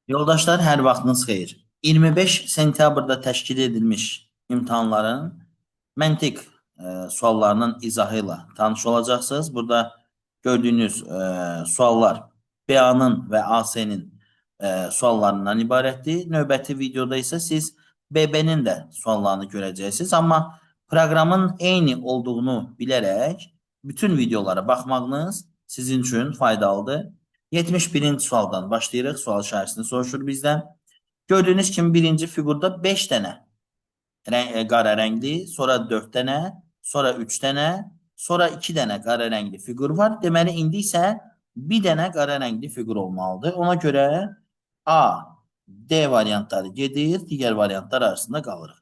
Yoldaşlar, hər vaxtınız xeyir. 25 sentyabrda təşkil edilmiş imtahanların məntiq suallarının izahı ilə tanış olacaqsınız. Burada gördüyünüz suallar BA-nın və AS-nin suallarından ibarətdir. Növbəti videoda isə siz BB-nin də suallarını görəcəksiniz. Amma proqramın eyni olduğunu bilərək bütün videolara baxmağınız sizin üçün faydalıdır. 71-ci sualdan başlayırıq. Sual işarəsini soruşur bizdən. Gördüyünüz kimi birinci fiqurda 5 dənə qara rəngli, sonra 4 dənə, sonra 3 dənə, sonra 2 dənə qara rəngli fiqur var. Deməli, indi isə bir dənə qara rəngli fiqur olmalıdır. Ona görə A, D variantları gedir, digər variantlar arasında qalırıq.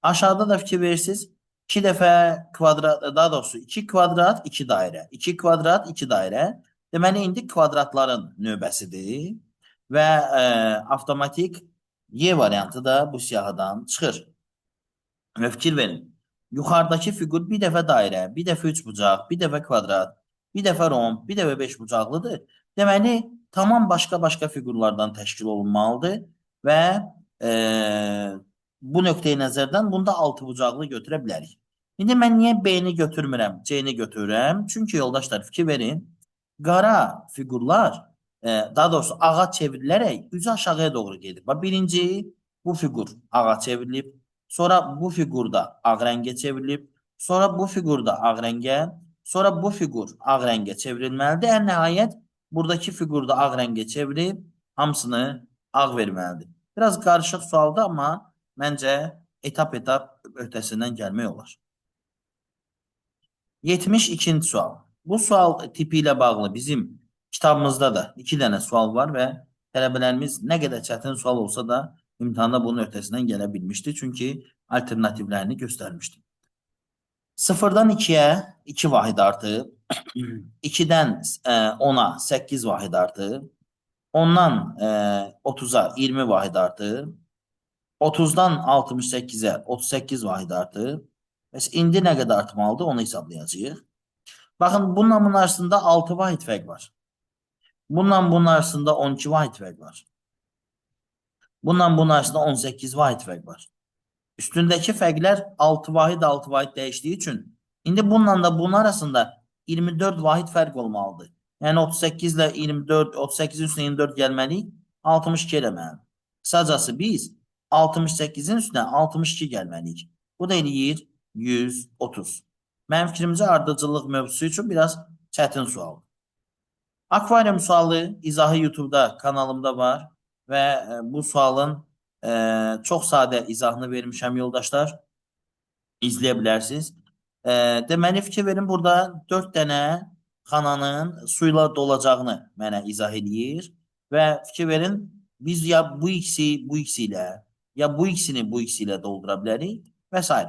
Aşağıda da fikir verirsiniz. 2 dəfə kvadrat, daha doğrusu 2 kvadrat, 2 dairə. 2 kvadrat, 2 dairə. Deməli, indi kvadratların növbəsidir və avtomatik Y variantı da bu siyahıdan çıxır. Və fikir verin. Yuxarıdakı fiqur bir dəfə dairə, bir dəfə üç bucaq, bir dəfə kvadrat, bir dəfə romb, bir dəfə beş bucaqlıdır. Deməli, tamam başqa-başqa fiqurlardan təşkil olunmalıdır və e, bu nöqteyi nəzərdən bunda altı bucaqlı götürə bilərik. İndi mən niyə B-ni götürmürəm, C-ni götürürəm? Çünki yoldaşlar fikir verin, qara fiqurlar, daha doğrusu ağa çevrilərək üzü aşağıya doğru gedir. Bax, birinci bu fiqur ağa çevrilib, sonra bu fiqurda ağ rəngə çevrilib, sonra bu fiqurda ağ rəngə, sonra bu fiqur ağ rəngə çevrilməlidir. Ən nəhayət buradakı fiqurda ağ rəngə çevirib hamısını ağ verməlidir. Biraz qarışıq sualdır, amma məncə etap-etap öhdəsindən gəlmək olar. 72-ci sual. Bu sual tipi ilə bağlı bizim kitabımızda da 2 dənə sual var və tələbələrimiz nə qədər çətin sual olsa da imtahanda bunun öhdəsindən gələ bilmişdi. Çünki alternativlərini göstərmişdim. 0-dan 2-yə 2 vahid artıb, 2-dən 10-a 8 vahid artıb, 10-dan 30-a 20 vahid artıb, 30-dan 68-ə 38 vahid artıb. Bəs indi nə qədər artmalıdır, onu hesablayacağıq. Baxın, bununla bunun arasında 6 vahid fərq var. Bununla bunun arasında 12 vahid fərq var. Bununla bunun arasında 18 vahid fərq var. Üstündəki fərqlər 6 vahid 6 vahid dəyişdiyi üçün indi bununla da bunun arasında 24 vahid fərq olmalıdır. Yəni 38 ilə 24, 38-in üstünə 24 gəlməliyik, 62 eləməliyik. Qısacası biz 68-in üstünə 62 gəlməliyik. Bu da eləyir 130. Mənim fikrimcə ardıcıllıq mövzusu üçün biraz çətin sualdır. Akvarium sualı izahı YouTube'da kanalımda var və bu sualın çox sadə izahını vermişəm yoldaşlar. İzləyə bilərsiniz. Deməli, fikir verin, burada 4 dənə xananın suyla dolacağını mənə izah edir və fikir verin, biz ya bu ikisi bu ikisi ilə, ya bu ikisini bu ikisi ilə doldura bilərik və s.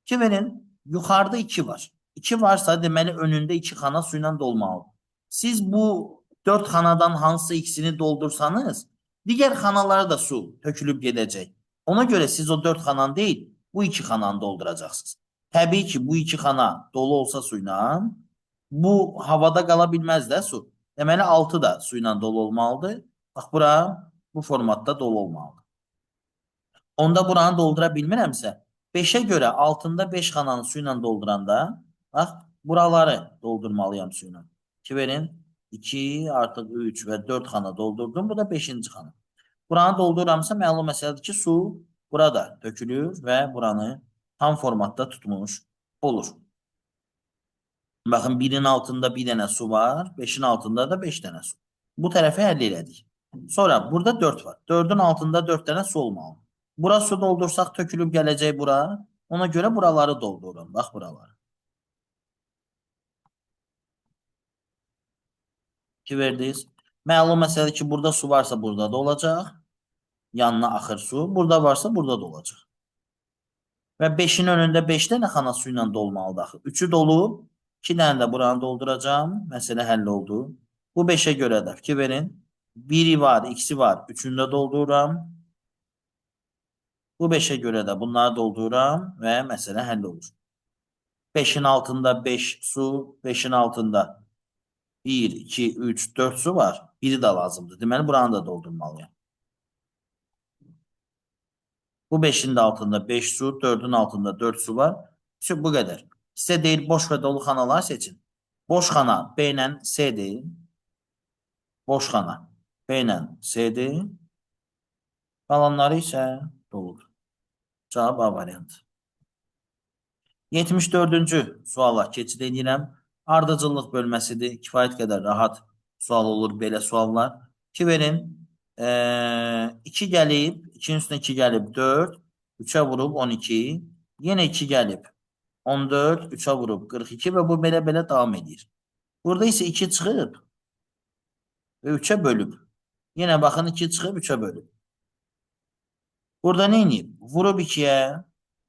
Fikir verin, yuxarıda 2 var. 2 varsa, deməli, önündə 2 xana suyla dolmalıdır. Siz bu 4 xanadan hansısa ikisini doldursanız, digər xanalara da su tökülüb gedəcək. Ona görə siz o 4 xananı deyil, bu 2 xananı dolduracaqsınız. Təbii ki, bu 2 xana dolu olsa suyla, bu havada qala bilməz də su. Deməli, 6 da suyla dolu olmalıdır. Bax, bura bu formatda dolu olmalıdır. Onda buranı doldura bilmirəmsə, 5-ə görə altında 5 xananı suyla dolduranda, bax, buraları doldurmalıyam suyla. Ki verin, 2, artıq 3 və 4 xana doldurdum. Bu da 5-ci xana. Buranı doldururamsa, məlum məsələdir ki, su burada tökülür və buranı tam formatda tutmuş olur. Baxın, 1-in altında bir dənə su var, 5-in altında da 5 dənə su. Bu tərəfi həll elədik. Sonra burada 4 var. 4-ün altında 4 dənə su olmalı. Bura su doldursaq tökülüb gələcək bura. Ona görə buraları doldurun. Bax, buraları. Ki verdiniz. Məlum məsələdir ki, burada su varsa burada da olacaq. Yanına axır su. Burada varsa burada da olacaq. Və 5-in önündə 5 dənə xana su ilə dolmalıdır axı. 3-ü dolub, 2 dənə də buranı dolduracağım. Məsələ həll oldu. Bu 5-ə görə də fikir verin. 1-i var, 2-si var. 3-ünü də doldururam. Bu 5-ə görə də bunları doldururam və məsələ həll olur. 5-in altında 5 su, 5-in altında 1, 2, 3, 4 su var. Biri də lazımdır. Deməli, buranı da doldurmalıyam. Bu 5'in de altında 5 su, 4'ün altında 4 su var. İşte bu kadar. Size değil boş ve dolu xanalar seçin. Boş xana B ilə C'dir. Boş xana B ilə C'dir. Qalanları isə doludur. Cavab A variantı. 74-cü suala keçid edirəm. Ardıcıllıq bölməsidir. Kifayət qədər rahat sual olur belə suallar. 2 verin. 2 gəlib, 2-nin üstünə 2 gəlib 4, 3'ə vurub 12, yenə 2 gəlib 14, 3'ə vurub 42 və bu belə-belə davam edir. Burada isə 2 çıxıb və 3'ə bölüb. Yenə baxın 2 çıxıb 3'ə bölüb. Burada nə edib? Vurub 2'yə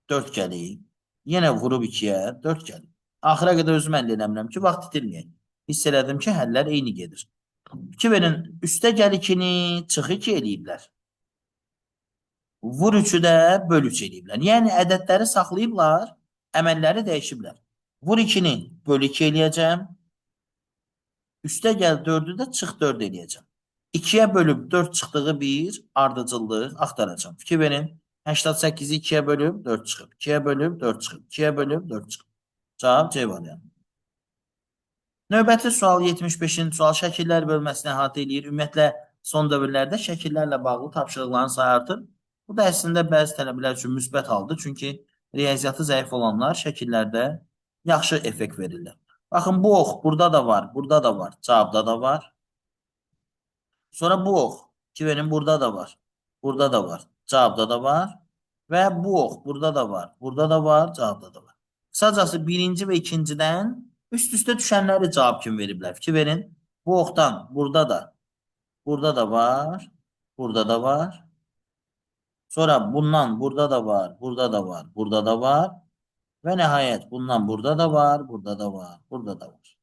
4 gəlib. Yenə vurub 2'yə 4 gəlib. Axıra qədər özüm əldə eləmirəm ki, vaxt itirməyək. Hiss elədim ki, həllər eyni gedir. 2 verin, üstə gəl 2'ni, çıx 2 eləyiblər. Vur 3'ü də böl 3 eləyiblər. Yəni, ədədləri saxlayıblar, əməlləri dəyişiblər. Vur 2'ni böl 2 eləyəcəm. Üstə gəl 4'ü də çıx 4 eləyəcəm. 2'yə bölüb 4 çıxdığı bir ardıcıllıq axtaracam. Fikir verin. 88'i 2'ye bölüb 4 çıxıb. 2'ye bölüb 4 çıxıb. 2'ye bölüb 4 çıxıb. Cavab C variantı. Növbəti sual 75-ci sual şəkillər bölməsini əhatə edir. Ümumiyyətlə son dövrlərdə şəkillərlə bağlı tapşırıqların sayı artır. Bu da əslində bəzi tələbələr üçün müsbət haldır. Çünki riyaziyyatı zəif olanlar şəkillərdə yaxşı effekt verirlər. Baxın bu ox burada da var, burada da var, cavabda da var. Sonra bu ox. Ki verin burada da var. Burada da var. Cavabda da var. Ve bu ox burada da var. Burada da var. Cavabda da var. Kısacası birinci ve ikinciden üst üste düşenleri cavab kimi veriblər. Fikir verin. Bu oxdan burada da. Burada da var. Burada da var. Sonra bundan burada da var. Burada da var. Burada da var. Ve nihayet bundan burada da var. Burada da var. Burada da var.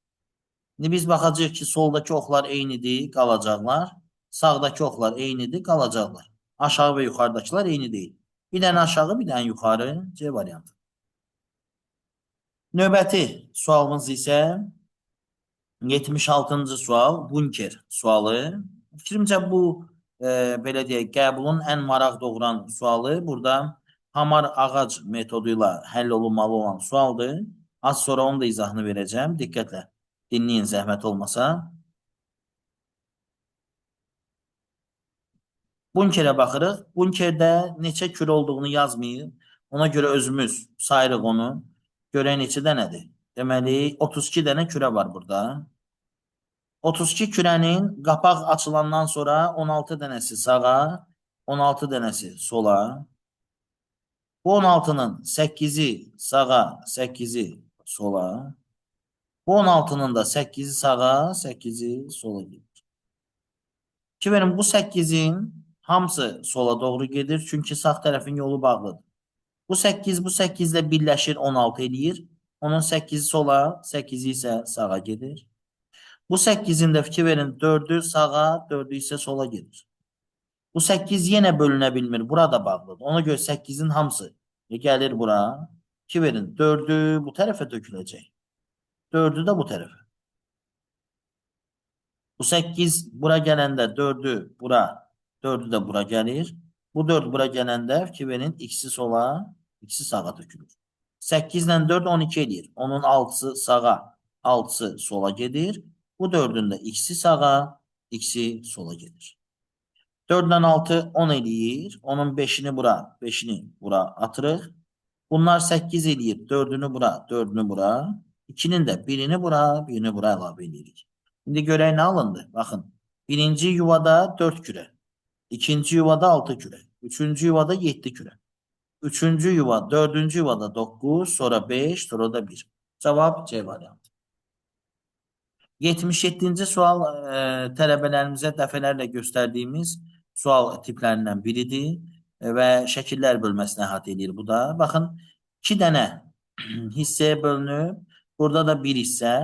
İndi biz baxacağıq ki, soldakı oxlar eynidir, qalacaqlar. Sağdakı oxlar eynidir, qalacaqlar. Aşağı və yuxarıdakılar eyni deyil. Bir dənə aşağı, bir dənə yuxarı. C variantı. Növbəti sualımız isə 76-cı sual, bunker sualı. Fikrimcə bu belə deyək, qəbulun ən maraq doğuran sualı. Burada hamar ağac metodu ilə həll olunmalı olan sualdır. Az sonra onun da izahını verəcəm. Diqqətlə dinləyin, zəhmət olmasa. Bunkerə baxırıq. Bunkerdə neçə küre olduğunu yazmayıb. Ona görə özümüz sayırıq onu. Görək neçə dənədir. Deməli, 32 dənə küre var burada. 32 kürənin qapaq açılandan sonra 16 dənəsi sağa, 16 dənəsi sola. Bu 16'nın 8'i sağa, 8'i sola. Bu 16'nın da 8'i sağa, 8'i sola gedir. Ki verin bu 8'in hamısı sola doğru gedir. Çünki sağ tərəfin yolu bağlıdır. Bu 8 bu 8 ilə birləşir 16 eləyir. Onun 8'i sola, 8'i isə sağa gedir. Bu 8'in də fikir verin 4'ü sağa, 4'ü isə sola gedir. Bu 8 yenə bölünə bilmir. Burada bağlıdır. Ona görə 8'in hamısı gəlir bura. Fikir verin 4'ü bu tərəfə töküləcək. 4'ü də bu tərəfə. Bu 8 bura gələndə 4'ü bura, 4'ü də bura gəlir. Bu 4 bura gələndə fikir verin x'i sola, x'i sağa tökülür. 8 ilə 4 12 eləyir. Onun 6'sı sağa, 6'sı sola gedir. Bu 4'ün də x'i sağa, x'i sola gedir. 4 ilə 6 10 eləyir. Onun 5'ini bura, 5'ini bura atırıq. Bunlar 8 eləyir. 4'ünü bura, 4'ünü bura. 2'nin də birini bura, birini bura əlavə edirik. Şimdi görək nə alındı? Baxın. Birinci yuvada 4 küre. İkinci yuvada 6 küre. Üçüncü yuvada 7 küre. Üçüncü yuva, dördüncü yuvada 9, sonra 5, sonra da 1. Cevap C variantı. 77-ci sual tələbələrimizə dəfələrlə göstərdiyimiz sual tiplərindən biridir və şəkillər bölməsini əhatə edir bu da. Baxın, 2 dənə hissəyə bölünüb. Burada da 1 hissə.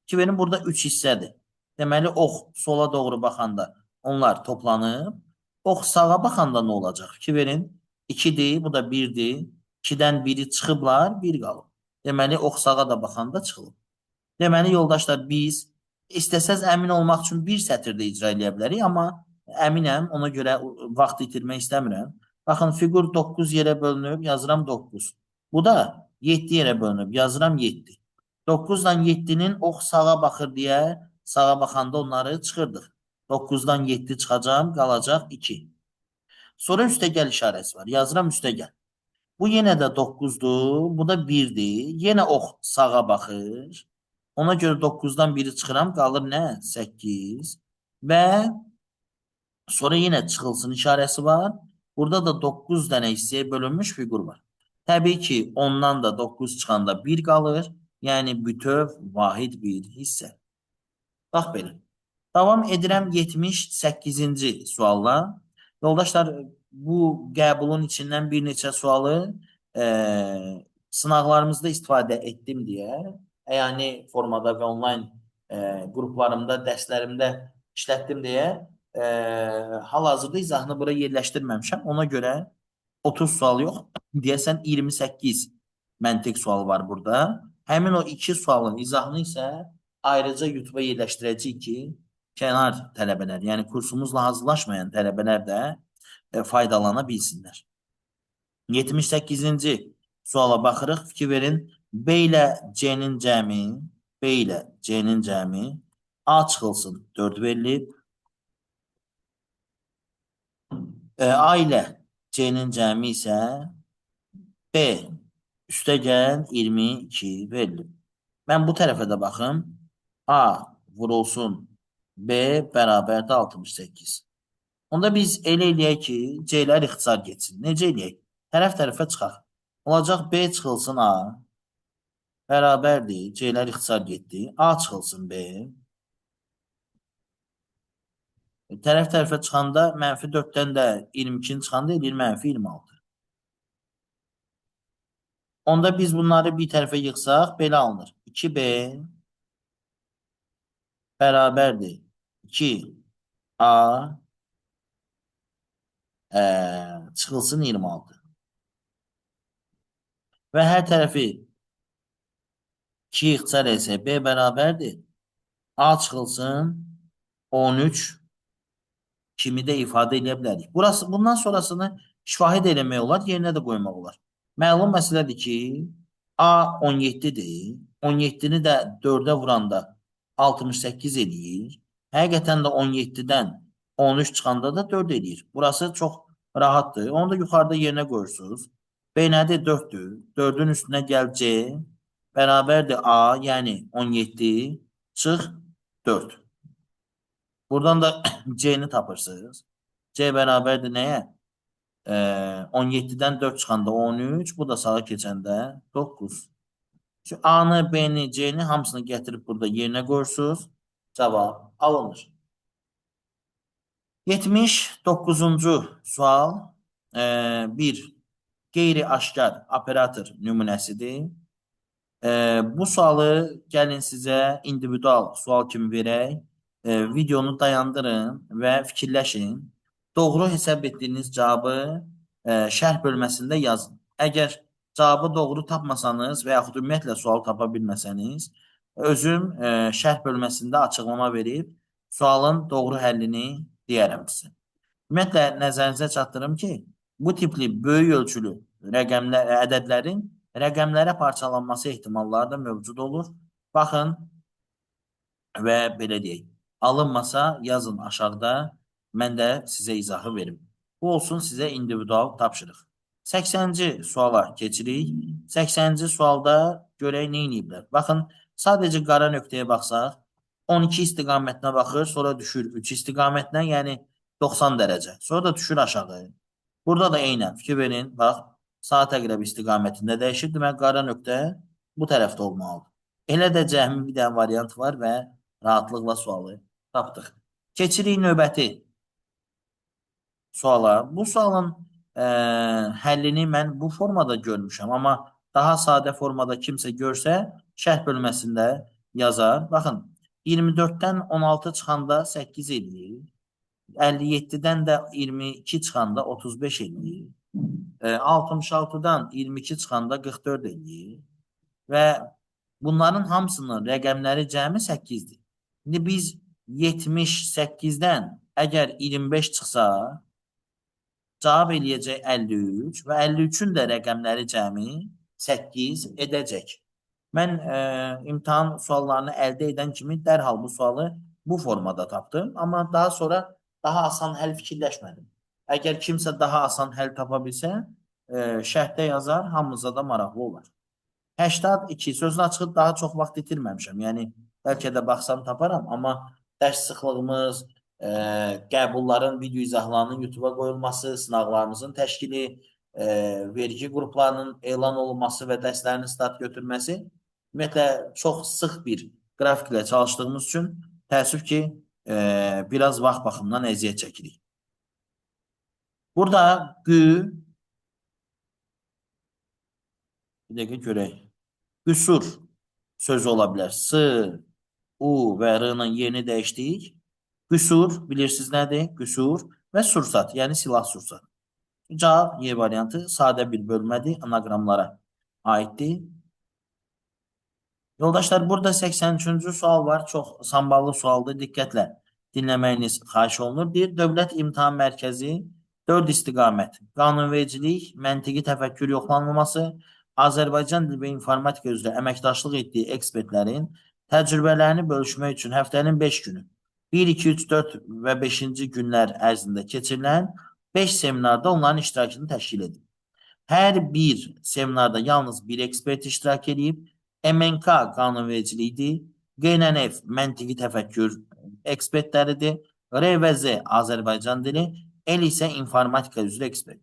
Ki verin, burada 3 hissədir. Deməli, ox sola doğru baxanda onlar toplanıb. Ox sağa baxanda nə olacaq? Ki verin, 2'dir, bu da 1'dir. 2'dən biri çıxıblar, 1 qalıb. Deməli, ox sağa da baxanda çıxılıb. Deməli, yoldaşlar, biz istəsəz əmin olmaq üçün bir sətirdə icra edə bilərik, amma əminəm, ona görə vaxt itirmək istəmirəm. Baxın, fiqur 9 yerə bölünüb, yazıram 9. Bu da 7 yerə bölünüb, yazıram 7. 9 ilə 7-nin ox sağa baxır deyə sağa baxanda onları çıxırdıq. 9-dan 7 çıxacaq, qalacaq 2. Sonra üstəgəl işarəsi var. Yazıram üstəgəl. Bu yenə də 9-dur, bu da 1-dir. Yenə ox sağa baxır. Ona görə 9-dan 1-i çıxıram, qalır nə? 8. Və sonra yenə çıxılsın işarəsi var. Burada da 9 dənə hissəyə bölünmüş fiqur var. Təbii ki, ondan da 9 çıxanda 1 qalır. Yəni bütöv vahid bir hissə. Bax belə. Davam edirəm 78-ci sualla. Yoldaşlar, bu qəbulun içindən bir neçə sualı sınaqlarımızda istifadə etdim deyə, əyani formada və onlayn qruplarımda, dərslərimdə işlətdim deyə hal-hazırda izahını bura yerləşdirməmişəm. Ona görə 30 sual yox, deyəsən 28 məntiq sual var burada. Həmin o 2 sualın izahını isə ayrıca YouTube-a yerləşdirəcəyik ki, kənar tələbələr, yəni kursumuzla hazırlaşmayan tələbələr də faydalana bilsinlər. 78-ci suala baxırıq, fikir verin. B ilə C-nin cəmi, B ilə C-nin cəmi A çıxılsın 4 verilib. A ilə C-nin cəmi isə B üstəgəl 22 verilib. Mən bu tərəfə də baxım. A vurulsun B bərabərdə 68. Onda biz elə eləyək ki, C-lər ixtisar geçsin. Necə eləyək? Tərəf-tərəfə çıxaq. Olacaq B çıxılsın A bərabərdir. C-lər ixtisar getdi. A çıxılsın B. Tərəf-tərəfə çıxanda mənfi 4-dən də 22-ni çıxanda eləyir mənfi 26. Onda biz bunları bir tərəfə yıxsaq, belə alınır. 2B bərabərdir. 2A çıxılsın 26. Və hər tərəfi 2 ixtisar etsək, B bərabərdir. A çıxılsın 13 kimi də ifadə edə bilərik. Bundan sonrasını şahid eləmək olar, yerinə də qoymaq olar. Məlum məsələdir ki, A 17-dir. 17-ni də 4-ə vuranda 68 eləyir. Həqiqətən də 17-dən 13 çıxanda da 4 eləyir. Burası çox rahatdır. Onu da yuxarıda yerinə qoyursunuz. B nədir? 4-dür. 4-ün üstünə gəl C. Bərabərdir A, yəni 17 çıx 4. Buradan da C-ni tapırsınız. C bərabərdir nəyə? 17-dən 4 çıxanda 13, bu da sağa keçəndə 9. A-nı, B-ni, C-ni hamısını gətirib burada yerinə qoyursunuz. Cavab alınır. 79-cu sual bir qeyri-aşkar operator nümunəsidir. Bu sualı gəlin sizə individual sual kimi verək. Videonu dayandırın və fikirləşin. Doğru hesab etdiyiniz cavabı şərh bölməsində yazın. Əgər cavabı doğru tapmasanız və yaxud ümumiyyətlə sual tapa bilməsəniz, özüm şərh bölməsində açıqlama verib sualın doğru həllini deyərəm sizə. Ümumiyyətlə, nəzərinizə çatdırım ki, bu tipli böyük ölçülü ədədlərin rəqəmlərə parçalanması ehtimalları da mövcud olur. Baxın və belə deyək. Alınmasa yazın aşağıda, mən də sizə izahı verim. Bu olsun sizə individual tapşırıq. 80-ci suala keçirik. 80-ci sualda görək nə ediblər. Baxın, sadəcə qara nöqtəyə baxsaq, 12 istiqamətinə baxır, sonra düşür 3 istiqamətinə, yəni 90 dərəcə. Sonra da düşür aşağı. Burada da eynən fikir verin, bax, saat əqrəb istiqamətində dəyişir. Demək, qara nöqtə bu tərəfdə olmalıdır. Elə də cəhmi bir dənə variant var və rahatlıqla sualı tapdıq. Keçirik növbəti suala. Bu sualın həllini mən bu formada görmüşəm, amma daha sadə formada kimsə görsə, şərh bölməsində yazar. Baxın, 24-dən 16 çıxanda 8 eləyir. 57-dən də 22 çıxanda 35 eləyir. 66-dan 22 çıxanda 44 eləyir. Və bunların hamısının rəqəmləri cəmi 8-dir. İndi biz 78-dən əgər 25 çıxsa, Cavab eləyəcək 53 və 53-ün də rəqəmləri cəmi 8 edəcək. Mən imtahan suallarını əldə edən kimi dərhal bu sualı bu formada tapdım. Amma daha sonra daha asan həll fikirləşmədim. Əgər kimsə daha asan həll tapa bilsə, şərhdə yazar, hamımıza da maraqlı olar. 82 sözün açığı daha çox vaxt itirməmişəm. Yəni bəlkə də baxsam taparam, amma dərs sıxlığımız, qəbulların video izahlarının YouTube-a qoyulması, sınavlarımızın təşkili, vergi qruplarının elan olunması və dərslərin start götürməsi ümumiyyətlə çox sıx bir qrafiklə çalışdığımız üçün təəssüf ki, biraz vaxt baxımından əziyyət çəkirik. Burada bir dəqiqə görək. Qüsur sözü ola bilər. S, U və R-nın yerini dəyişdik. Qüsur, bilirsiniz nədir? Qüsur və sursat, yəni silah sursat. Cavab Y variantı sadə bir bölmədir, anaqramlara aiddir. Yoldaşlar, burada 83-cü sual var. Çox samballı sualdır. Diqqətlə dinləməyiniz xahiş olunur. Deyir, Dövlət İmtahan Mərkəzi 4 istiqamət, qanunvericilik, məntiqi təfəkkür yoxlanılması, Azərbaycan dil və informatika üzrə əməkdaşlıq etdiyi ekspertlərin təcrübələrini bölüşmək üçün həftənin 5 günü, 1, 2, 3, 4 və 5-ci günlər ərzində keçirilən 5 seminarda onların iştirakını təşkil edib. Hər bir seminarda yalnız bir ekspert iştirak edib, MNK qanunvericiliyidir, QNNF məntiqi təfəkkür ekspertləridir, R və Z Azərbaycan dili, L isə informatika üzrə ekspert.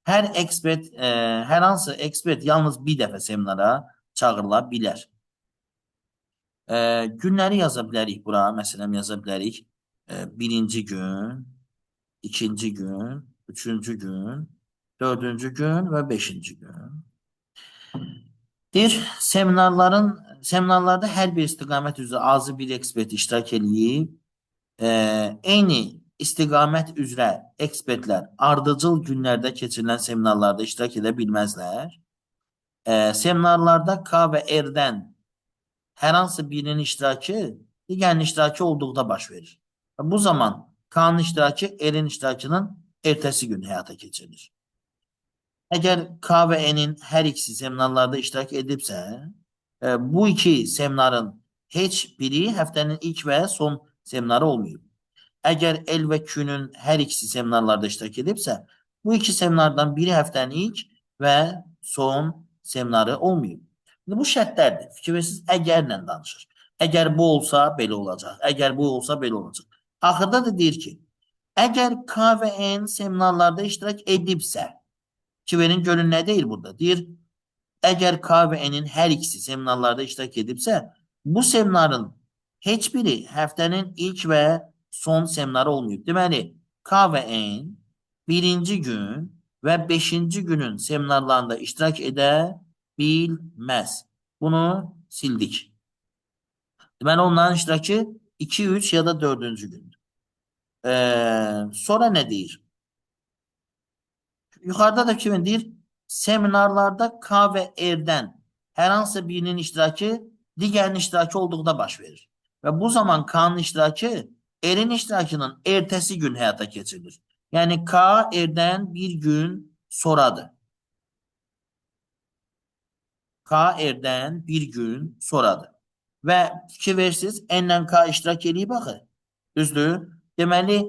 Hər hansı ekspert yalnız bir dəfə seminara çağırıla bilər. Günləri yaza bilərik bura, məsələn yaza bilərik. Birinci gün, ikinci gün, üçüncü gün, dördüncü gün və beşinci gün. Deyir, seminarlarda hər bir istiqamət üzrə azı bir ekspert iştirak edib. Eyni istiqamət üzrə ekspertlər ardıcıl günlərdə keçirilən seminarlarda iştirak edə bilməzlər. Seminarlarda K və R-dən hər hansı birinin iştirakı digərinin iştirakı olduqda baş verir. Bu zaman K-nın iştirakı R-in iştirakının ertəsi gün həyata keçirilir. Əgər K və N-in hər ikisi seminarlarda iştirak edibsə, bu iki seminarın heç biri həftənin ilk və son seminarı olmayıb. Əgər L və Q-nün hər ikisi seminarlarda iştirak edibsə, bu iki seminardan biri həftənin ilk və son seminarı olmayıb. Bu şərtlərdir. Fikir verirsiniz, əgərlə danışır. Əgər bu olsa, belə olacaq. Əgər bu olsa, belə olacaq. Axırda da deyir ki, əgər K və N seminarlarda iştirak edibsə, ki verin görün nə deyir burada? Deyir, əgər K və N-in hər ikisi seminarlarda iştirak edibsə, bu seminarın heç biri həftənin ilk və son seminarı olmayıb. Deməli, K və N birinci gün və 5-ci günün seminarlarında iştirak edə bilməz. Bunu sildik. Deməli, onların iştirakı 2, 3 ya da 4-cü gündür. Sonra nə deyir? Yuxarıda da kimin deyir? Seminarlarda K və R-dən hər hansı birinin iştirakı digərinin iştirakı olduqda baş verir. Və bu zaman K-nın iştirakı R-in iştirakının ertəsi gün həyata keçirilir. Yəni K R-dən bir gün sonradır. K R-dən bir gün sonradır. Və fikir versiniz, N-lə K iştirak edib axı. Düzdür? Deməli,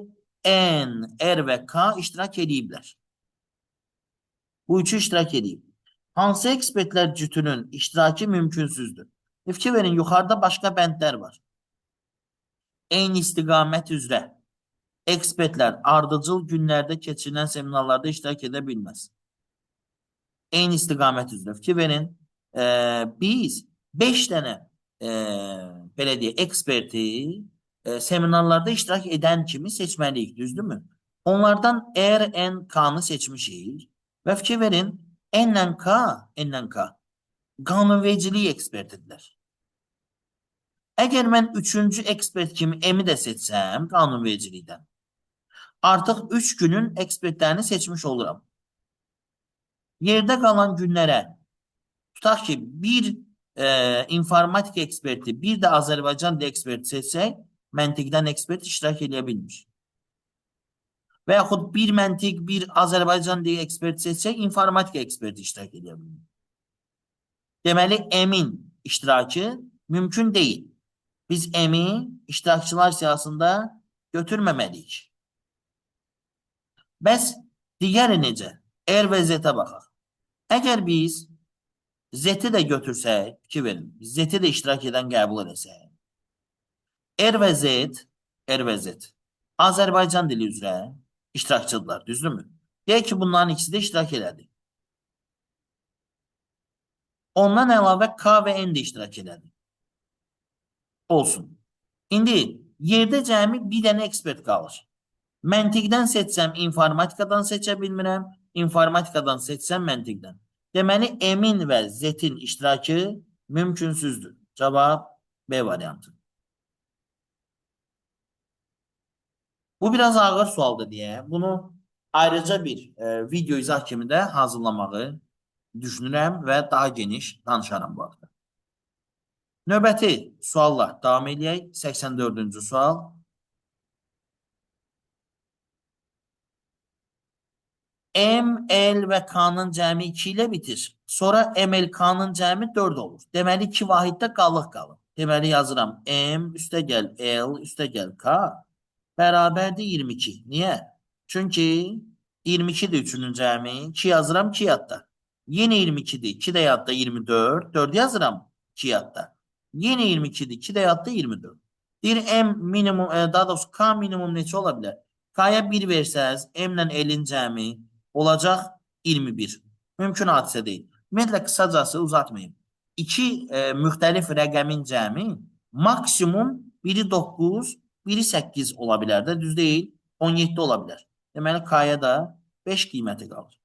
N, R və K iştirak ediblər. Bu üçü iştirak edib. Hansı ekspertlər cütünün iştirakı mümkünsüzdür? Fikir verin, yuxarıda başqa bəndlər var. Eyni istiqamət üzrə ekspertlər ardıcıl günlərdə keçirilən seminarlarda iştirak edə bilməz. Eyni istiqamət üzrə. Fikir verin, biz 5 dənə belə deyək, eksperti seminarlarda iştirak edən kimi seçməliyik, düzdürmü? Onlardan R, N, K-nı seçmişik. Və fikir verin, N-lə K qanunvericilik ekspertidirlər. Əgər mən 3-cü ekspert kimi M-i də seçsəm qanunvericilikdən, artıq 3 günün ekspertlərini seçmiş oluram. Yerdə qalan günlərə tutaq ki, bir informatika eksperti, bir də Azərbaycan dil eksperti seçsək, məntiqdən ekspert iştirak edə bilmiş. Və yaxud bir məntiq, bir Azərbaycan dili eksperti seçsək, informatika eksperti iştirak edə bilir. Deməli, M-in iştirakı mümkün deyil. Biz M-i iştirakçılar siyahısında götürməməliyik. Bəs digəri necə? R və Z-ə baxaq. Əgər biz Z-i də götürsək, fikir verin, Z-i də iştirak edən qəbul edəsək, R və Z, R və Z Azərbaycan dili üzrə iştirakçıdırlar, düzdürmü? Deyək ki, bunların ikisi də iştirak elədi. Ondan əlavə K və N də iştirak elədi. Olsun. İndi yerdə cəmi bir dənə ekspert qalır. Məntiqdən seçsəm, informatikadan seçə bilmirəm. İnformatikadan seçsəm, məntiqdən. Deməli, M-in və Z-in iştirakı mümkünsüzdür. Cavab B variantı. Bu biraz ağır sualdır deyə. Bunu ayrıca bir video izah kimi də hazırlamağı düşünürəm və daha geniş danışaram bu haqda. Növbəti sualla davam edək. 84-cü sual. M, L və K-nın cəmi 2 ilə bitir. Sonra M, L, K-nın cəmi 4 olur. Deməli 2 vahiddə qalıq qalır. Deməli yazıram M üstə gəl L üstə gəl K bərabərdir 22. Niyə? Çünki 22-dir üçünün cəmi. 2 yazıram 2 yadda. Yenə 22-dir. 2 də yadda 24. 4 yazıram 2 yadda. Yenə 22-dir. 2 də yadda 24. Deyir M minimum, daha doğrusu K minimum neçə ola bilər? K-ya 1 versəz, M ilə L-in cəmi olacaq 21. Mümkün hadisə deyil. Ümumiyyətlə, qısacası uzatmayayım. İki müxtəlif rəqəmin cəmi maksimum biri 9, biri 8 ola bilər də, düz deyil, 17 ola bilər. Deməli, K-ya da 5 qiyməti qalır.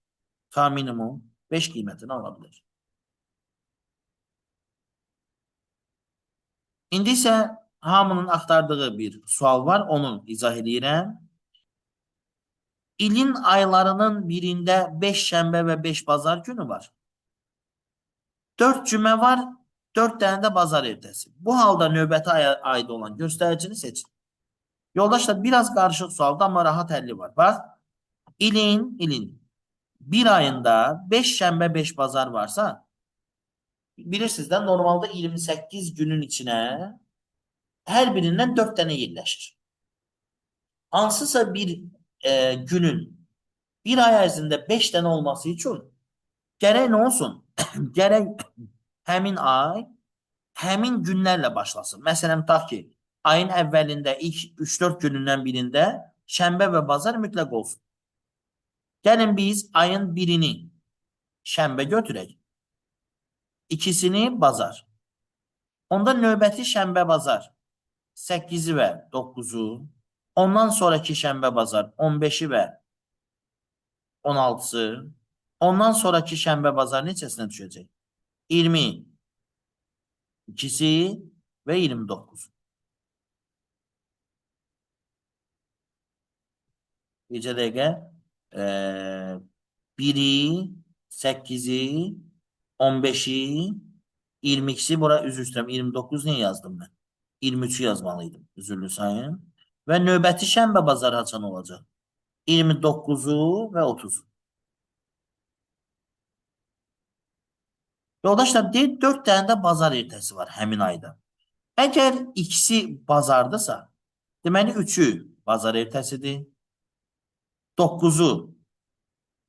K minimum 5 qiymətini ala bilər. İndi isə hamının axtardığı bir sual var, onu izah edirəm. İlin aylarının birində 5 şənbə və 5 bazar günü var. 4 cümə var, 4 dənə də bazar ertəsi. Bu halda növbəti aya aid olan göstəricini seçin. Yoldaşlar, biraz qarışıq sualda, amma rahat həlli var. Bax, ilin bir ayında 5 şənbə 5 bazar varsa, bilirsiniz də, normalda 28 günün içinə hər birindən 4 dənə yerləşir. Hansısa bir günün bir ay ərzində 5 dənə olması üçün gərək nə olsun? Gərək həmin ay həmin günlərlə başlasın. Məsələn, tutaq ki, ayın əvvəlində ilk 3-4 günündən birində şənbə və bazar mütləq olsun. Gəlin biz ayın birini şənbə götürək. İkisini bazar. Onda növbəti şənbə bazar 8-i və 9-u, ondan sonraki şənbə bazar 15-i və 16-sı, ondan sonraki şənbə bazar neçəsinə düşəcək? 20, ikisi və 29. Bircə dəqiqə. 1-i, 8-i, 15-i, 22-si, bura üzr istəyirəm, 29 niyə yazdım mən? 23-ü yazmalıydım, üzürlü sayın. Və növbəti şənbə bazar haçan olacaq? 29-u və 30-u. Yoldaşlar, deyil, 4 dənə də bazar ertəsi var həmin ayda. Əgər ikisi bazardırsa, deməli 3-ü bazar ertəsidir. 9-u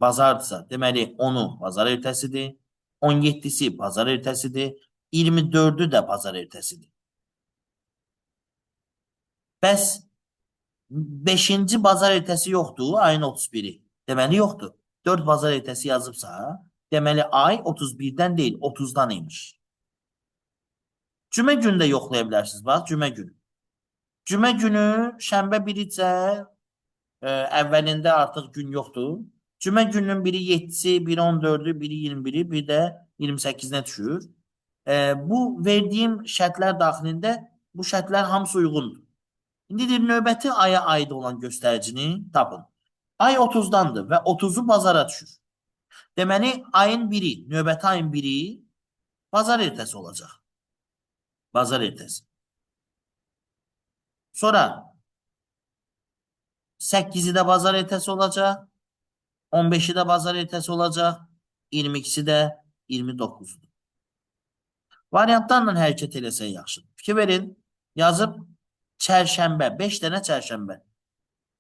bazardırsa, deməli 10-u bazar ertəsidir. 17-si bazar ertəsidir. 24-ü də bazar ertəsidir. Bəs 5-ci bazar ertəsi yoxdur, ayın 31-i. Deməli yoxdur. 4 bazar ertəsi yazıbsa, deməli ay 31-dən deyil, 30-dan imiş. Cümə günü də yoxlaya bilərsiniz. Bax, cümə günü. Cümə günü şənbə biricə əvvəlində artıq gün yoxdur. Cümə gününün biri 7-si, biri 14-ü, biri 21-i, bir də 28-nə düşür. Bu verdiyim şərtlər daxilində bu şərtlər hamısı uyğundur. İndi deyir, növbəti aya aid olan göstəricini tapın. Ay 30-dandır və 30-u bazara düşür. Deməli, ayın biri, növbəti ayın biri bazar ertəsi olacaq. Bazar ertəsi. Sonra 8'i de bazar ertesi olacak. 15'i de bazar ertesi olacak. 22'si de 29'dur. Variantlarla hərəkət eləsə yaxşıdır. Fikir verin. Yazıb çərşənbə. 5 dənə çərşənbə.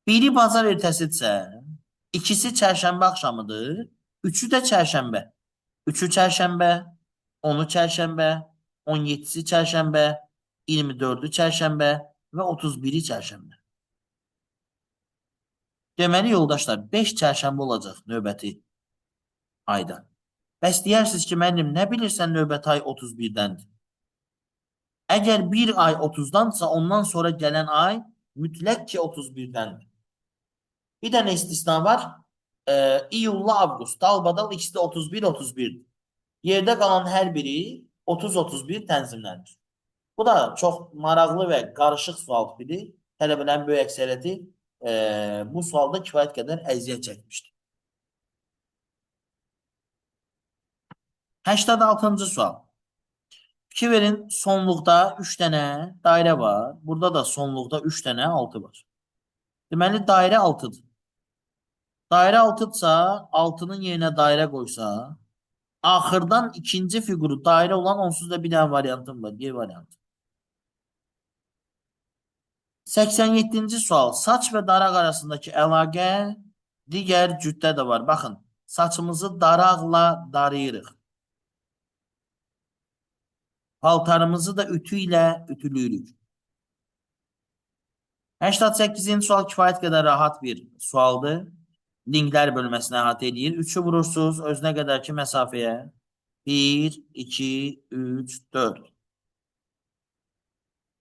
Biri bazar ertəsidirsə, ikisi çərşənbə axşamıdır. Üçü də çərşənbə. Üçü çərşənbə, 10'u çərşənbə, 17'si çərşənbə, 24'ü çərşənbə və 31'i çərşənbə. Deməli yoldaşlar 5 çərşənbə olacaq növbəti ayda. Bəs deyirsiniz ki, müəllim, nə bilirsən növbəti ay 31'dəndir. Əgər bir ay 30'dansa ondan sonra gələn ay mütləq ki 31'dəndir. Bir dənə istisna var. İyulla avqust. Dalbadal ikisi də 31-31'dir. Yerdə qalan hər biri 30-31 tənzimlənir. Bu da çox maraqlı və qarışıq sual tipidir. Tələbələrin böyük əksəriyyəti bu sualda kifayət qədər əziyyət çəkmişdir. 86-cı sual. Fikir verin, sonluqda 3 dənə dairə var. Burada da sonluqda 3 dənə 6 var. Deməli, dairə 6'dır. Dairə 6'dırsa, 6'nın yerinə dairə qoysa, axırdan ikinci fiquru dairə olan onsuz da bir dənə variantım var. G variantı. 87-ci sual. Saç və daraq arasındakı əlaqə digər cütdə də var. Baxın, saçımızı daraqla darayırıq. Paltarımızı da ütü ilə ütülüyürük. 88-ci sual kifayət qədər rahat bir sualdır. Linklər bölməsinə əhatə edir. 3'ü vurursunuz özünə qədərki məsafəyə. 1, 2, 3, 4.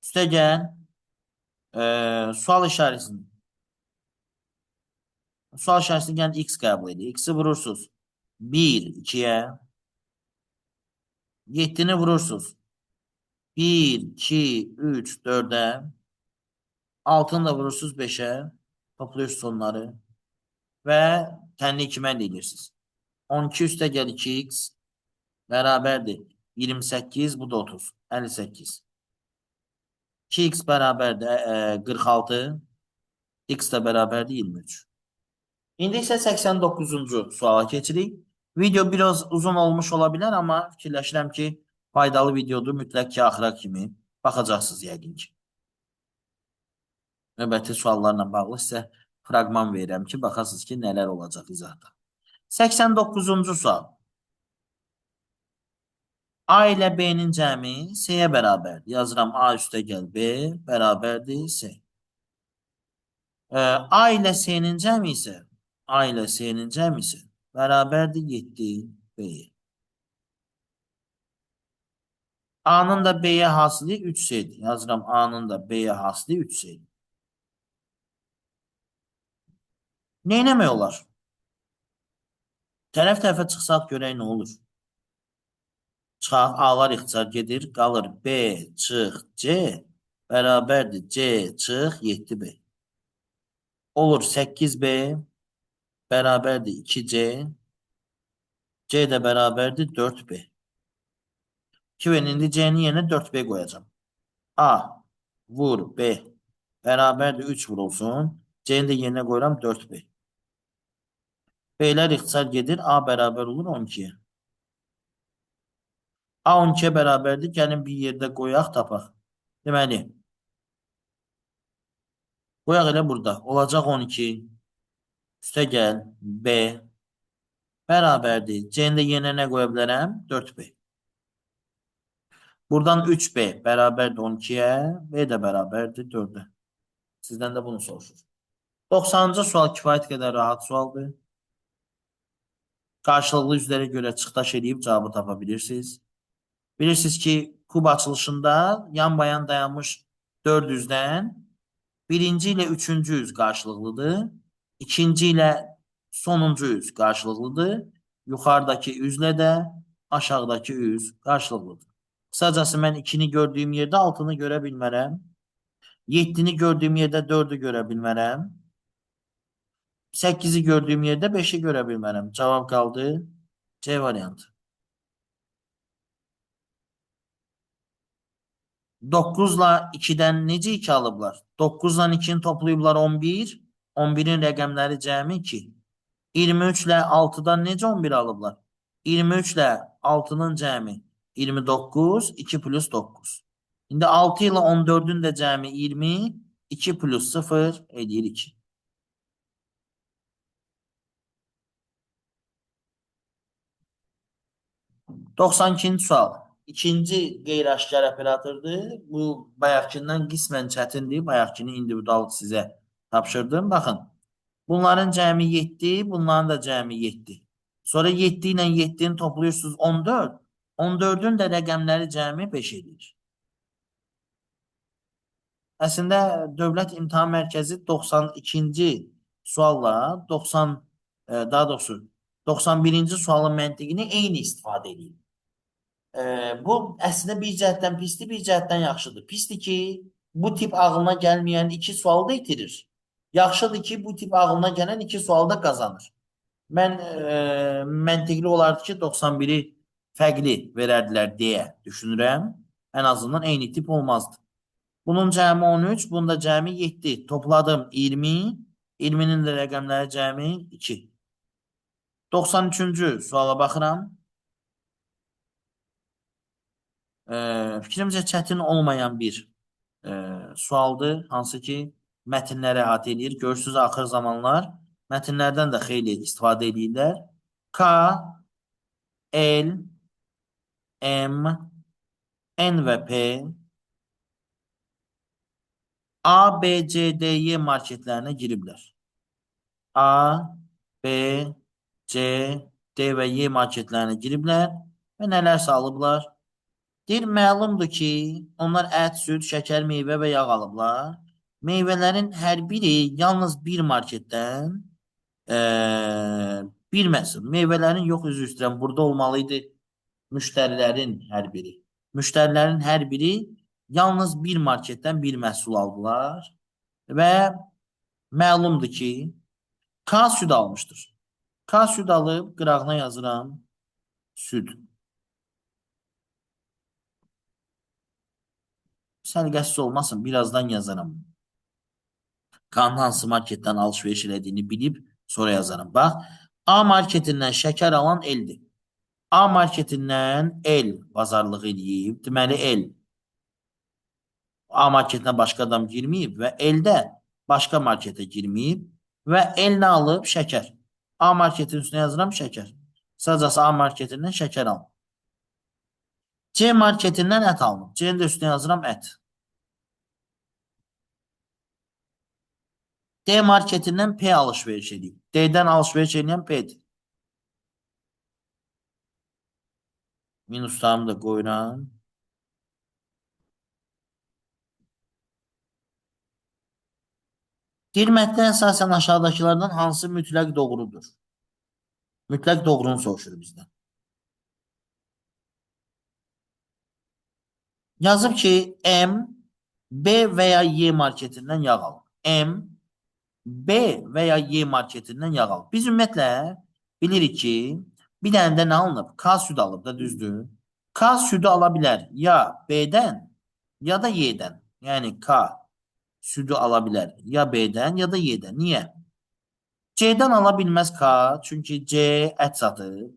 Üstə gəl. Sual işarəsini. Sual işarəsini gəl x qəbul edir. X'i vurursunuz. 1, 2'yə. 7'ni vurursunuz. 1, 2, 3, 4'ə. 6'ını da vurursunuz 5'ə. Toplayırsınız onları. Və tənli 2 əldə edirsiniz. 12 üstə gəl 2x bərabərdir 28, bu da 30, 58. 2x bərabərdir 46, x də bərabərdir 23. İndi isə 89-cu suala keçirik. Video biraz uzun olmuş ola bilər, amma fikirləşirəm ki, faydalı videodur. Mütləq ki, axıra kimi baxacaqsınız yəqin ki. Növbəti suallarla bağlı sizə fraqman verirəm ki, baxasınız ki, nələr olacaq izahda. 89-cu sual. A ilə B-nin cəmi C-yə bərabərdir. Yazıram A üstə gəl B bərabərdir C. A ilə C-nin cəmi isə bərabərdir 7 B-yə. A-nın da B-yə hasili 3 C-dir. Yazıram A-nın da B-yə hasili 3 C-dir. Nə eləmək olar? Tərəf-tərəfə çıxsaq görək nə olur? Çıxaq, A-lar ixtisar gedir, qalır B çıx C bərabərdir C çıx 7B. Olur 8B bərabərdir 2C, C də bərabərdir 4B. 2 və indi C-nin yerinə 4B qoyacam. A vur B bərabərdir 3 vurulsun, C-nin də yerinə qoyuram 4B. B'lər ixtisar gedir, A bərabər olur 12'ye. A 12'ye bərabərdir. Gəlin bir yerdə qoyaq, tapaq. Deməli, qoyaq elə burada. Olacaq 12. Üstə gəl, B bərabərdir. C-ni də yenə nə qoya bilərəm? 4B. Buradan 3B bərabərdir 12'ye. B də bərabərdir 4'ə. Sizdən də bunu soruşur. 90-cı sual kifayət qədər rahat sualdır. Qarşılıqlı üzlərə görə çıxdaş edib cavabı tapa bilirsiniz. Bilirsiniz ki, kub açılışında yan bayan dayanmış 4 üzdən birinci ilə üçüncü üz qarşılıqlıdır. İkinci ilə sonuncu üz qarşılıqlıdır. Yuxarıdakı üzlə də aşağıdakı üz qarşılıqlıdır. Qısacası mən 2'ni gördüyüm yerdə 6'nı görə bilmərəm. 7'ni gördüyüm yerdə 4'ü görə bilmərəm. 8'i gördüyüm yerdə 5'i görə bilmərəm. Cavab qaldı C variantı. 9 ilə 2'dən necə 2 alıblar? 9 ilə 2'ni toplayıblar 11. 11'in rəqəmləri cəmi 2. 23 ilə 6-dan necə 11 alıblar? 23 ilə 6-nın cəmi 29, 2 plus 9. İndi 6 ilə 14-ün də cəmi 20, 2 plus 0 edir 2. 92-ci sual. İkinci qeyri-aşkar operatordur. Bu bayaqkindən qismən çətindir. Bayaqkini individual sizə tapşırdım. Baxın. Bunların cəmi 7, bunların da cəmi 7. Sonra 7 ilə 7-ni toplayırsınız 14. 14-ün də rəqəmləri cəmi 5 edir. Əslində Dövlət İmtahan Mərkəzi 92-ci sualla 90 daha doğrusu 91-ci sualın məntiqini eyni istifadə edir. Bu əslində bir cəhətdən pisdir, bir cəhətdən yaxşıdır. Pisdir ki, bu tip ağlına gəlməyən iki sualı da itirir. Yaxşıdır ki, bu tip ağlına gələn iki sualı da qazanır. Mən məntiqli olardı ki, 91-i fərqli verərdilər deyə düşünürəm. Ən azından eyni tip olmazdı. Bunun cəmi 13, bunda cəmi 7. Topladım 20, 20-nin də rəqəmləri cəmi 2. 93-cü suala baxıram. Fikrimcə çətin olmayan bir sualdır. Hansı ki, mətnləri əhatə edir. Görürsünüz, axır zamanlar mətnlərdən də xeyli istifadə edirlər. K, L, M, N və P A, B, C, D, Y marketlərinə giriblər. A, B, C, D və Y marketlərinə giriblər və nələr salıblar? Deyir, məlumdur ki, onlar ət, süd, şəkər, meyvə və yağ alıblar. Meyvələrin hər biri yalnız bir marketdən bir məhsul. Meyvələrin yox, üzr istəyirəm, burada olmalıydı müştərilərin hər biri. Müştərilərin hər biri yalnız bir marketdən bir məhsul aldılar və məlumdur ki, K süd almışdır. K süd alıb qırağına yazıram süd. Səliqəsiz olmasın, birazdan yazarım. K'nın hansı marketdən alış-veriş elədiyini bilib sonra yazarım. Bax, A marketindən şəkər alan L-dir. A marketindən L bazarlıq eləyib. Deməli, L. A marketinə başqa adam girməyib və L-də başqa marketə girməyib və L nə alıb? Şəkər. A marketin üstünə yazıram şəkər. Sadəcə A marketindən şəkər alın. C marketindən ət alınıb. C-nin də üstünə yazıram ət. D marketindən P alış-veriş edeyim. D'dən alış-veriş edən P'dir. Minuslarımı da qoyuram. Qiymətlən əsasən aşağıdakılardan hansı mütləq doğrudur? Mütləq doğrunu soruşur bizdən. Yazıb ki, M, B və ya Y marketindən yağ alır. M, B və ya Y marketindən yağ alır. Biz ümumiyyətlə bilirik ki, bir dənə də nə alınıb? K süd alıb da, düzdür. K südü ala bilər ya B-dən ya da Y-dən. Yəni K südü ala bilər ya B-dən ya da Y-dən. Niyə? C-dən ala bilməz K, çünki C ət satır.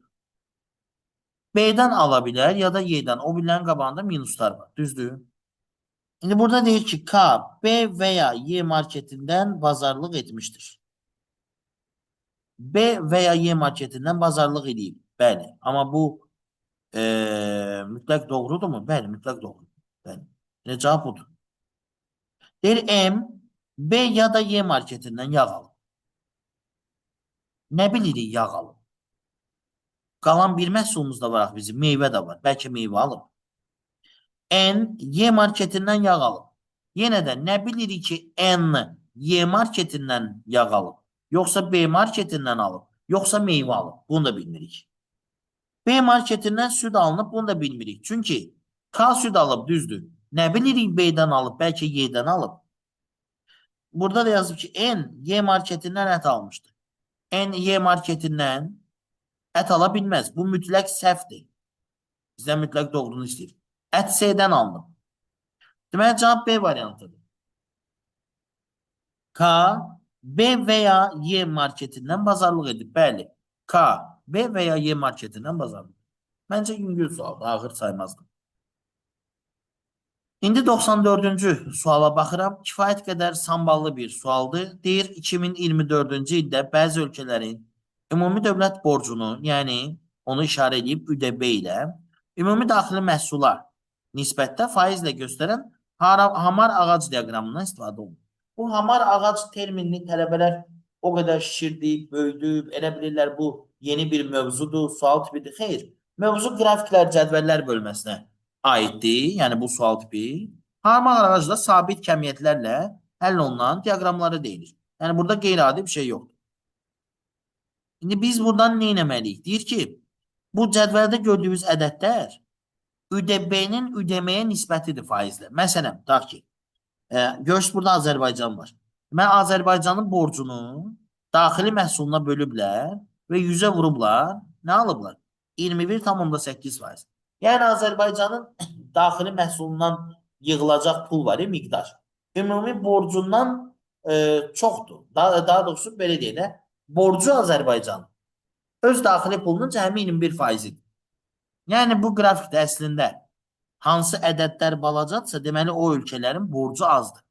B-dən ala bilər ya da Y-dən. O birlərin qabağında minuslar var. Düzdür? İndi burada deyir ki, K, B və ya Y marketindən bazarlıq etmişdir. B və ya Y marketindən bazarlıq edeyim. Bəli. Amma bu mütləq doğrudurmu? Bəli, mütləq doğrudur. Bəli. Yəni, cavab budur. Deyir M, B ya da Y marketindən yağ alır. Nə bilirik yağ alır? Qalan bir məhsulumuz da var bizim. Meyvə də var. Bəlkə meyvə alıb. N, Y marketindən yağ alıb. Yenə də nə bilirik ki, N, Y marketindən yağ alıb? Yoxsa B marketindən alıb? Yoxsa meyvə alıb? Bunu da bilmirik. B marketindən süd alınıb, bunu da bilmirik. Çünki K süd alıb, düzdür. Nə bilirik B-dən alıb, bəlkə Y-dən alıb. Burada da yazıb ki, N, Y marketindən ət almışdır. N, Y marketindən ət ala bilməz. Bu mütləq səhvdir. Bizdən mütləq doğrunu istəyir. Ət C-dən alınıb. Deməli, cavab B variantıdır. K, B veya Y marketinden pazarlık edip. Bəli. K. B veya Y marketinden pazarlık. Bence yüngül sual. Ağır saymazdım. İndi 94-cü suala baxıram. Kifayət qədər samballı bir sualdır. Deyir 2024-cü ildə bəzi ölkələrin ümumi dövlət borcunu, yəni onu işarə edib ÜDB ilə ümumi daxili məhsula nisbətdə faizlə göstərən hamar ağac diaqramından istifadə olunur. Bu hamar ağac terminini tələbələr o qədər şişirdib, böyüdüb, elə bilirlər bu yeni bir mövzudur, sual tipidir. Xeyr, mövzu qrafiklər, cədvəllər bölməsinə aiddir. Yəni bu sual tipi. Harman ağacda sabit kəmiyyətlərlə həll olunan diaqramları deyilir. Yəni burada qeyri-adi bir şey yoxdur. İndi biz buradan nə etməliyik? Deyir ki, bu cədvəldə gördüyünüz ədədlər ÜDB-nin ÜDM-yə nisbətidir faizlə. Məsələn, tutaq ki, görürsünüz burada Azərbaycan var. Mən Azərbaycanın borcunu daxili məhsuluna bölüblər və 100-ə vurublar. Nə alıblar? 21,8%. Yəni Azərbaycanın daxili məhsulundan yığılacaq pul var, miqdar. Ümumi borcundan çoxdur. Daha doğrusu belə deyək də, borcu Azərbaycan öz daxili pulunun cəmi 21%-idir. Yəni bu qrafikdə əslində hansı ədədlər balacadsa, deməli o ölkələrin borcu azdır.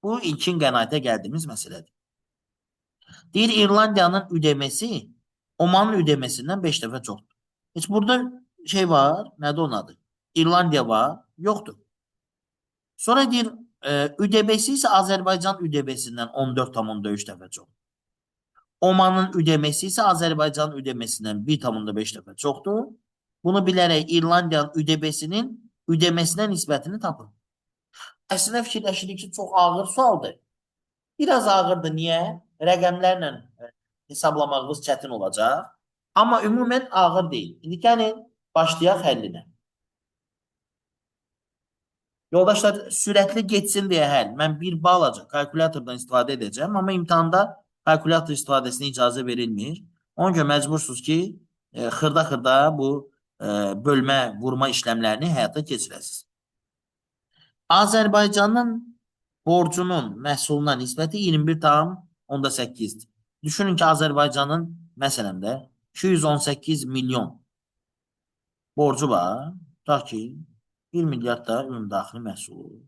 Bu ilkin qənaətə gəldiyimiz məsələdir. Deyir İrlandiyanın ödəməsi Omanın ödəməsindən 5 dəfə çoxdur. Heç burada şey var, nədir onun adı? İrlandiya var, yoxdur. Sonra deyir ödəməsi isə Azərbaycan ödəməsindən 14,3 dəfə çoxdur. Omanın ödəməsi isə Azərbaycan ödəməsindən 1,5 dəfə çoxdur. Bunu bilərək İrlandiyanın ödəməsinə nisbətini tapın. Əslində fikirləşirik ki, çox ağır sualdır. Biraz ağırdır. Niyə? Rəqəmlərlə hesablamağımız çətin olacaq. Amma ümumən ağır deyil. İndi gəlin, başlayaq həllinə. Yoldaşlar, sürətli geçsin deyə həll. Mən bir balaca kalkulatordan istifadə edəcəm. Amma imtihanda kalkulator istifadəsinə icazə verilmir. Ona görə məcbursunuz ki, xırda-xırda bu bölmə, vurma işləmlərini həyata keçirəsiniz. Azərbaycanın borcunun məhsuluna nisbəti 21,8-dir. Düşünün ki, Azərbaycanın məsələn də 218 milyon borcu var. Tutaq ki, 1 milyard da ümumi daxili məhsulu.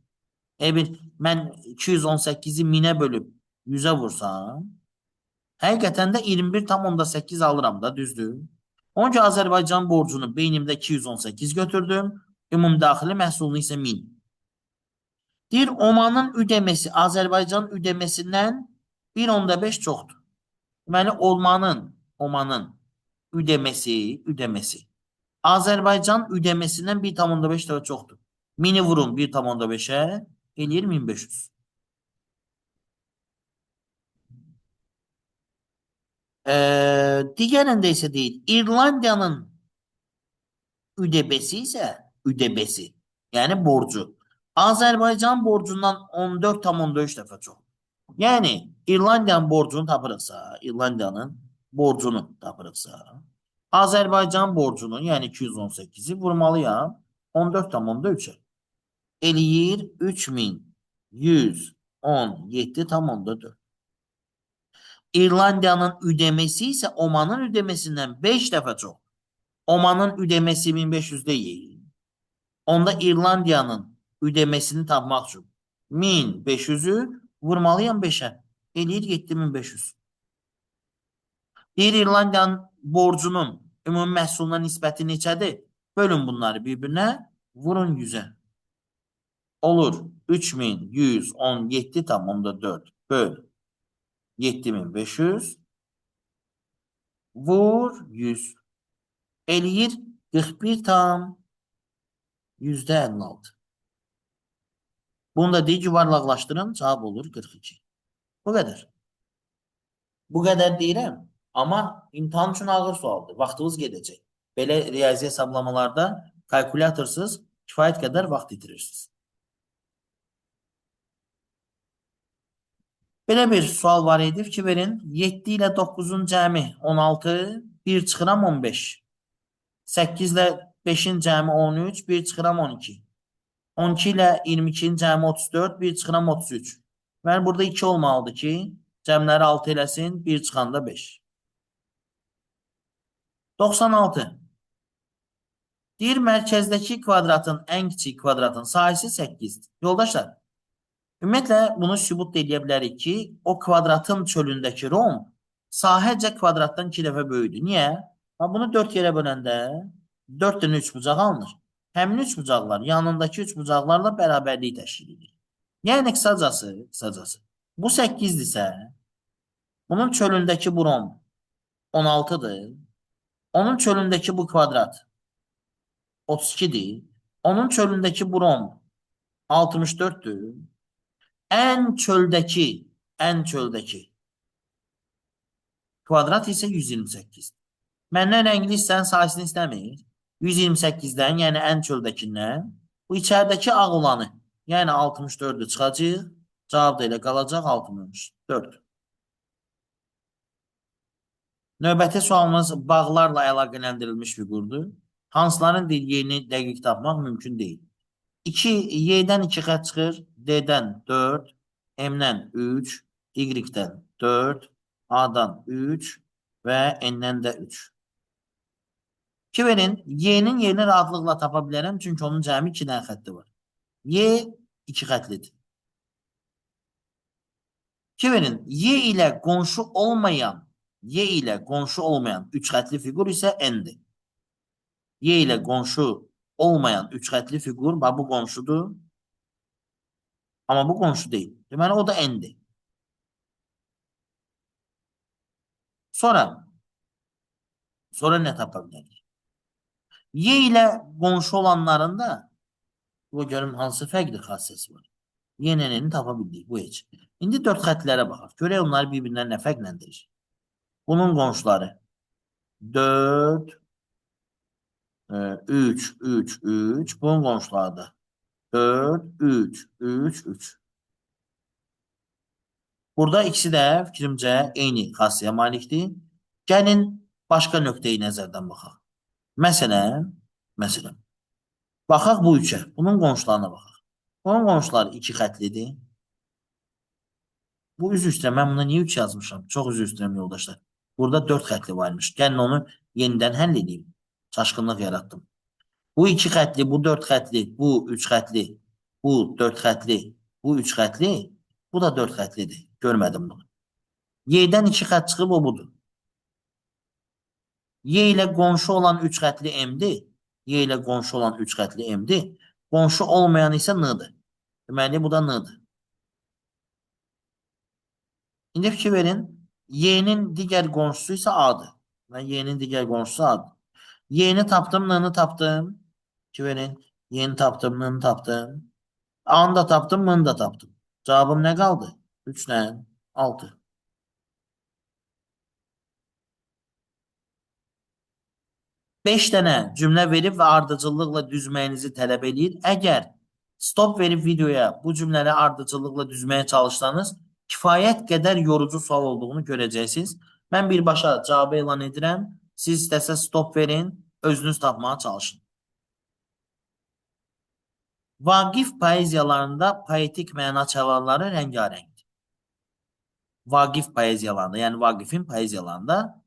Mən 218-i 1000-ə bölüb 100-ə vursam, həqiqətən də 21,8 alıram da, düzdür? Onun ki, Azərbaycan borcunu beynimdə 218 götürdüm, ümumi daxili məhsulunu isə 1000. Deyir, Omanın ödəməsi Azərbaycan ödəməsindən 1,5 çoxdur. Deməli, Omanın ödəməsi Azərbaycan ödəməsindən 1,5 dəfə çoxdur. 1000-i vurun 1,5-ə, eləyir 1500. Digərində isə deyil, İrlandiyanın ödəbəsi, yəni borcu, Azərbaycan borcundan 14,3 dəfə çox. Yəni, İrlandiyanın borcunu tapırıqsa, Azərbaycan borcunu, yəni 218-i vurmalıyam 14,3-ə. Eləyir 3117,4. İrlandiyanın ödəməsi isə Omanın ödəməsindən 5 dəfə çox. Omanın ödəməsi 1500 deyil. Onda İrlandiyanın ödəməsini tapmaq üçün 1500-ü vurmalıyam 5-ə. Eləyir 7500. Deyir İrlandiyanın borcunun ümumi məhsuluna nisbəti neçədir? Bölün bunları bir-birinə, vurun 100-ə. Olur 3117,4 böl 7500 vur 100. Eləyir 41,56. Bunu da deyir, yuvarlaqlaşdırın, cavab olur 42. Bu qədər. Bu qədər deyirəm, amma imtahan üçün ağır sualdır. Vaxtınız gedəcək. Belə riyazi hesablamalarda kalkulatorsuz kifayət qədər vaxt itirirsiniz. Belə bir sual var idi ki, verin. 7 ilə 9-un cəmi 16, 1 çıxıram 15. 8 ilə 5-in cəmi 13, 1 çıxıram 12. 12 ilə 22-nin cəmi 34, 1 çıxıram 33. Yəni burada 2 olmalıdır ki, Cəmləri 6 eləsin. 1 çıxanda 5. 96. Deyir, mərkəzdəki kvadratın ən kiçik kvadratın sahəsi 8-dir. Yoldaşlar, ümumiyyətlə bunu sübut edə bilərik ki, o kvadratın çölündəki rom sahəcə kvadratdan 2 dəfə böyüdür. Niyə? Bunu 4 yerə böləndə 4 dənə 3 bucaq alınır. Həmin 3 bucaqlar yanındakı 3 bucaqlarla bərabərlik təşkil edir. Yəni qısacası bu 8-dirsə, bunun çölündəki bu rom 16-dır. Onun çölündəki bu kvadrat 32'dir. Onun çölündeki brom 64'tür. En çöldeki kvadrat ise 128. Məndən rəngli istəyən sayısını istəmir. 128'dən, yəni ən çöldekindən bu içəridəki ağ olanı, yəni 64'ü çıxacaq. Cavab da elə qalacaq 64. Növbəti sualımız bağlarla əlaqələndirilmiş figurdur. Hansların yerini dəqiq tapmaq mümkün deyil. 2, Y-dən 2 xət çıxır, D-dən 4, M-dən 3, Y-dən 4, A-dan 3 və N-dən də 3. Verin, Y-nin yerini rahatlıqla tapa bilərəm, çünki onun cəmi 2 dənə xətti var. Y 2 xətlidir. Verin, Y ilə qonşu olmayan 3 xətli figur isə N-dir. Y ilə qonşu olmayan 3 xətli figur, bu qonşudur. Amma bu qonşu deyil. Deməli, o da N-dir. Sonra nə tapa bilərik? Y ilə qonşu olanların da bu görüm hansı fərqli xassəsi var. Y-ni tapa bildik, bu heç. İndi 4 xətlərə baxaq. Görək onları bir-birindən nə fərqləndirir. Bunun qonşuları 4, 3, 3, 3. Bunun qonşuları da 4, 3, 3, 3. Burada ikisi də fikrimcə eyni xassəyə malikdir. Gəlin başqa nöqteyi nəzərdən baxaq. Məsələn, baxaq bu üçə. Bunun qonşularına baxaq. Bunun qonşuları 2 xətlidir. Bu üzr istəyirəm. Mən buna niyə 3 yazmışam? Çox üzr istəyirəm yoldaşlar. Burada 4 xətli varmış. Gəlin onu yenidən həll edeyim. Çaşqınlıq yaratdım. Bu 2 xətli, bu 4 xətli, bu 3 xətli, bu 4 xətli, bu 3 xətli, bu da 4 xətlidir. Görmədim bunu. Y-dən 2 xət çıxıb, o budur. Y ilə qonşu olan 3 xətli M-dir. Y ilə qonşu olan 3 xətli M-dir. Qonşu olmayan isə N-dır. Deməli, bu da N-dır. İndi fikir verin. Y-nin digər qonşusu isə A-dır. Y-nin digər qonşusu A-dır. Y-ni tapdım, N-ni tapdım. Fikir verin. Y-ni tapdım, N-ni tapdım. A-nı da tapdım, M-ni da tapdım. Cavabım nə qaldı? 3 ilə 6. 5 dənə cümlə verib və ardıcıllıqla düzməyinizi tələb edir. Əgər stop verib videoya bu cümləri ardıcıllıqla düzməyə çalışsanız, kifayət qədər yorucu sual olduğunu görəcəksiniz. Mən birbaşa cavabı elan edirəm. Siz istəsə stop verin, özünüz tapmağa çalışın. Vaqif poeziyalarında poetik məna çalarları rəngarəngdir. Vaqif poeziyalarında, yəni Vaqifin poeziyalarında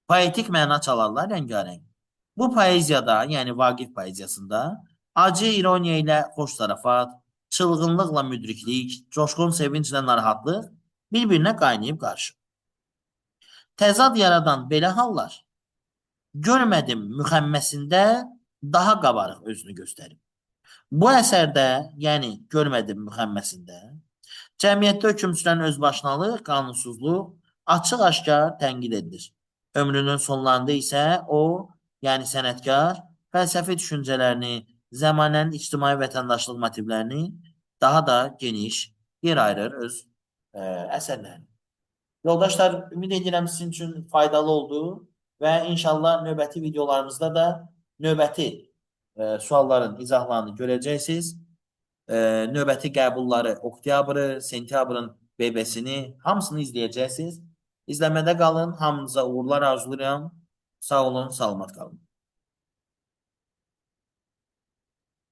poetik məna çalarlar rəngarəngdir. Bu poeziyada, yəni Vaqif poeziyasında acı ironiya ilə xoş zarafat, çılğınlıqla müdriklik, coşqun sevinclə narahatlıq bir-birinə qaynayıb qarşı. Təzad yaradan belə hallar görmədim müxəmməsində daha qabarıq özünü göstərib. Bu əsərdə, yəni görmədim müxəmməsində cəmiyyətdə hökm sürən özbaşınalıq, qanunsuzluq açıq-aşkar tənqid edilir. Ömrünün sonlarında isə o, yəni sənətkar, fəlsəfi düşüncələrini, zəmanənin ictimai vətəndaşlıq motivlərini daha da geniş yer ayırır öz əsərlərini. Yoldaşlar, ümid edirəm sizin üçün faydalı oldu və inşallah növbəti videolarımızda da növbəti sualların izahlarını görəcəksiniz. Növbəti qəbulları, oktyabrı, sentyabrın BB-sini hamısını izləyəcəksiniz. İzləmədə qalın. Hamınıza uğurlar arzulayıram. Sağ olun, salamat qalın.